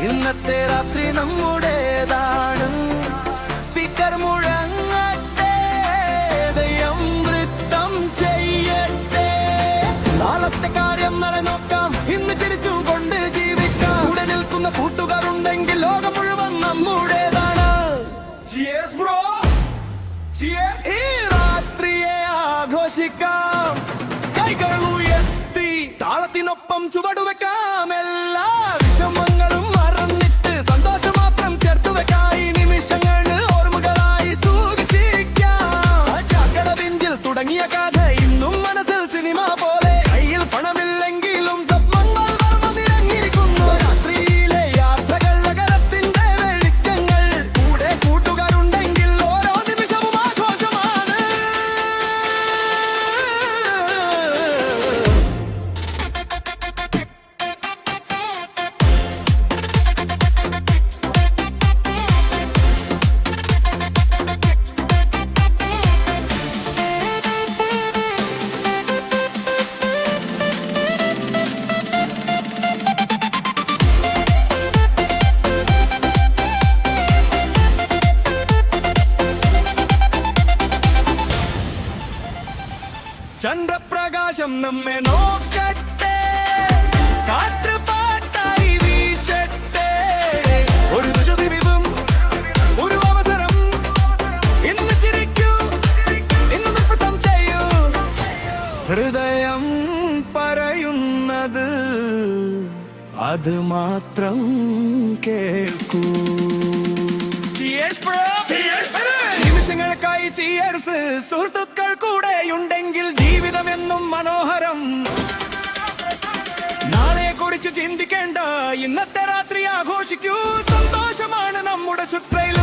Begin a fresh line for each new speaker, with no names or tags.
ഇന്നത്തെ രാത്രി നമ്മുടേതാണ്. സ്പീക്കർ മുഴങ്ങട്ടെ, ദൈവം നൃത്തം ചെയ്യട്ടെ. നാളത്തെ കാര്യം നാളെ നോക്കാം, ഇന്ന് ചിരിച്ചുകൊണ്ട് ജീവിക്കാം. കൂടെ നിൽക്കുന്ന കൂട്ടുകാരുണ്ടെങ്കിൽ ലോകം മുഴുവൻ നമ്മുടേതാണ്. Cheers bro, cheers. ഈ രാത്രിയെ ആഘോഷിക്കാം, കൈകൾ ഉയർത്തി താളത്തിനൊപ്പം ചുവടുവെക്കാം. എല്ലാ വിഷമങ്ങളും മറന്നിട്ട് സന്തോഷം മാത്രം ചേർത്ത് വെക്കാം. ഈ നിമിഷങ്ങൾ ഓർമ്മകളായി സൂക്ഷിക്കാം. ചാക്കട ബെഞ്ചിൽ തുടങ്ങിയ കഥ ഇന്നും മനസ്സിൽ സിനിമ പോലെ. കയ്യിൽ പണമില്ലെങ്കിലും സ്വപ്നങ്ങൾ മറന്നു നിറഞ്ഞിരിക്കുന്നു. രാത്രിയിലെ യാത്രകൾ നഗരത്തിന്റെ വെളിച്ചങ്ങൾ. കൂടെ കൂട്ടുകാരുണ്ടെങ്കിൽ ഓരോ നിമിഷവും ആഘോഷമാണ്. ചന്ദ്രപ്രകാശം നമ്മെ നോക്കട്ടെ, കാറ്റ് പാട്ടായി വീശട്ടെ. ഒരു ദുഃഖദിനം, ഒരു അവസരം. ഇന്ന് ചിരിക്കൂ, ഇന്ന് നൃത്തം ചെയ്യൂ. ഹൃദയം പറയുന്നത് അത് മാത്രം കേൾക്കൂ. Cheers bro, cheers. നിമിഷങ്ങൾക്കായി cheers. സുഹൃത്തുക്കൾ കൂടെയുണ്ടെങ്കിൽ ജീവിതം എന്നും മനോഹരം. നാളെ കുറിച്ച് ചിന്തിക്കേണ്ട, ഇന്നത്തെ രാത്രി ആഘോഷിക്കൂ. സന്തോഷമാണ് നമ്മുടെ സുത്രയിൽ.